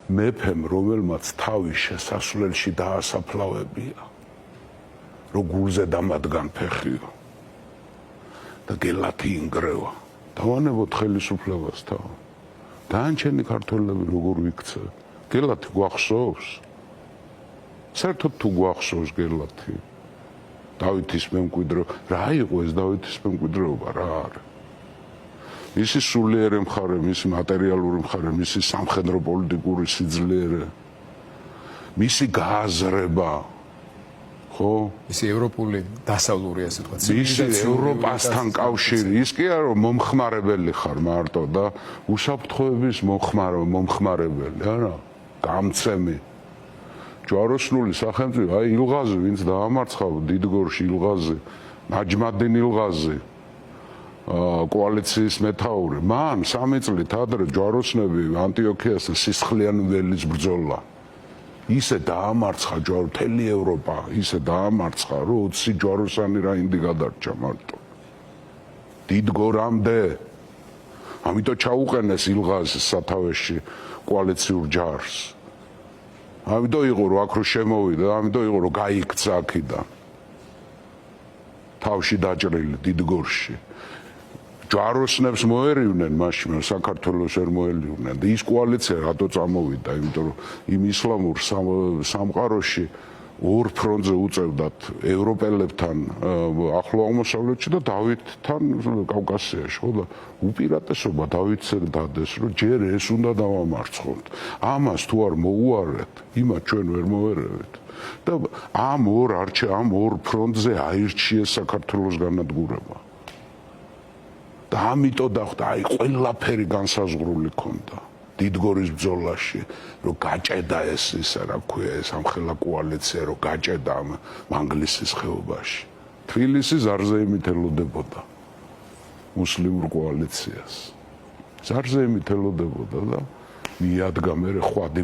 მეფემ, რომელმაც თავის შესასვლელში დაასაფლავებია, რომ გულზე დამადგან ფეხიო და გელათი ინგრევა. დავანებოთ ხელისუფლებასთან. დანარჩენი ქართველები როგორ ვიქცე? გელათი გვახსოვს? საერთოდ თუ გვახსოვს გელათი? დავითის მემკვიდრეობა, რა იყო ეს დავითის მემკვიდრეობა, რა არის? მისი სულიერი მხარე, მისი მატერიალური მხარე, მისი სამხედრო პოლიტიკური სიძლიერე, მისი გააზრება, ხო? მისი ევროპული დასავლური, ასე ვთქვათ, მისი ევროპასთან კავშირი, ის კი არა რომ მომხმარებელი ხარ მარტო და უსაფრთხოების მომხმარებელი, არა, გამცემი. ჯვაროსნული სახელმწიფო, აი ილღაზი, ვინც დაამარცხა დიდგორში ილღაზი, ნაჯმადინ ილღაზი, კოალიციის მეთაური, მან 3 წლით ადრე ჯვაროსნები ანტიოქიასთან სისხლიანი ველის ბრძოლა. ისე დაამარცხა მთელი ევროპა, ისე დაამარცხა, რომ 20 ჯვაროსანი რაინდი გადარჩა მარტო. დიდგორამდე. ამიტომ ჩაუყენეს ილღაზის სათავეში კოალიციურ ჯარს. ამიტომ იყო რომ აქ რო შემოვიდა, ამიტომ იყო რომ გაიქცა აქედან. თავში დაჭრილი დიდგორში. ჯვაროსნებს მოერივნენ მაშინ, საქართველოს ვერ მოერივნენ და ის კოალიცია რატო წამოვიდა, იმიტომ რომ იმ ისლამურ სამყაროში ორ ფრონტზე უწევდათ ევროპელებთან ახლო აღმოსავლეთში და დავითთან კავკასიაში, ხო და უპირატესობა დავითზე დადეს, რომ ჯერ ეს უნდა დავამარცხოთ. ამას თუ არ მოუარეთ, იმათ ჩვენ ვერ მოერევით. და ამ ორ ფრონტზე აირჩიეს საქართველოს განადგურება. და ამიტომ დახვდა, აი ყველაფერი განსაზღვრული ქონდა დიდგორის ბრძოლაში, რომ გაჭედა ეს ისა რა ქვია ეს ამხელა კოალიცია, რომ გაჭედა მანგლისის ხეობაში. თბილისი ზარზე იმითელოდებოდა მუსლიმურ კოალიციას. ზარზე იმითელოდებოდა და მიადგა მერე ხვადი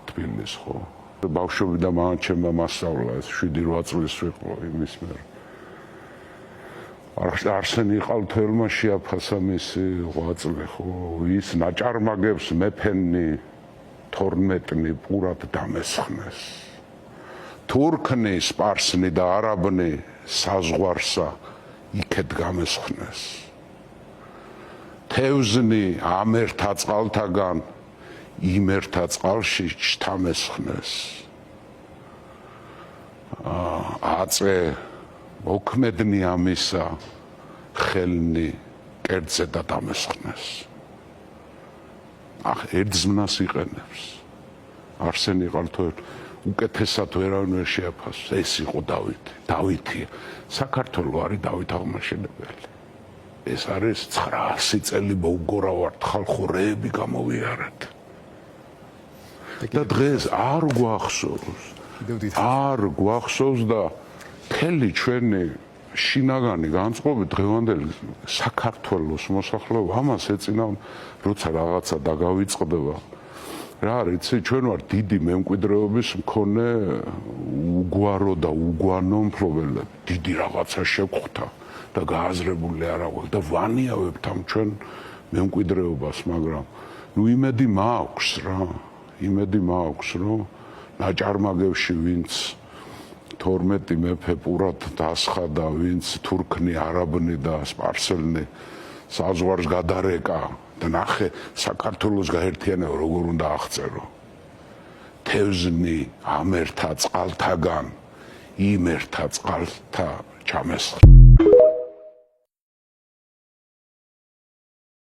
თბილის, ხო? ბავშვობიდან მან ჩემმა მასწავლა ეს 7-8 წლის ვიყო იმის მერე. არსენი ყალთელმა შეაფასა მისი 8 წელი, ხო, ის ნაჭარმაგებს მეფენი 12-ნი პურად დამესხნეს. თურქნი, სპარსნი და არაბნი საზღვარსა იქეთ გამესხნეს. თევზნი ამერთა წყალთაგან იმერთა წყალში ჩთამესხნეს. აწე მოქმედნი ამისა ხელნი კერძზე და დამესხნეს. ერთ ზმნას იყენებს. არსენი ყალთო უკეთესად ვერავინ ვერ შეაფასოს. ეს იყო დავითი. დავითი საქართველო არის დავით აღმაშენებელი. ეს არის 900 წელი მოუგორავართ ხალხურეები გამოვიარეთ. და დღეს არ გვახსოვს და მთელი ჩვენი შინაგანი განწყობი დღევანდელი საქართველოს მოსახლეობა ამას ეწინავ, როცა რაღაცა დაგავიწყდება. რა არის, ჩვენ ვართ დიდი მემკვიდრეობის მქონე უგვარო და უგვანო მფლობელები. დიდი რაღაცა შევხვდა და გააზრებული არ აღვიქ და ვანიავებთ ამ ჩვენ მემკვიდრეობას, მაგრამ იმედი მაქვს რა, რომ ნაჭარმაგებში ვინც 12 მეფე პურად დასხადა, ვინც თურქნი, არაბნი და სპარსელნი საზღვარს გადარეკა და ნახე საქართველოს გაერთიანება როგორ უნდა აღწერო. თევზნი ამერთა წყალთაგან იმერთა წყალთა ჩამესხნეს.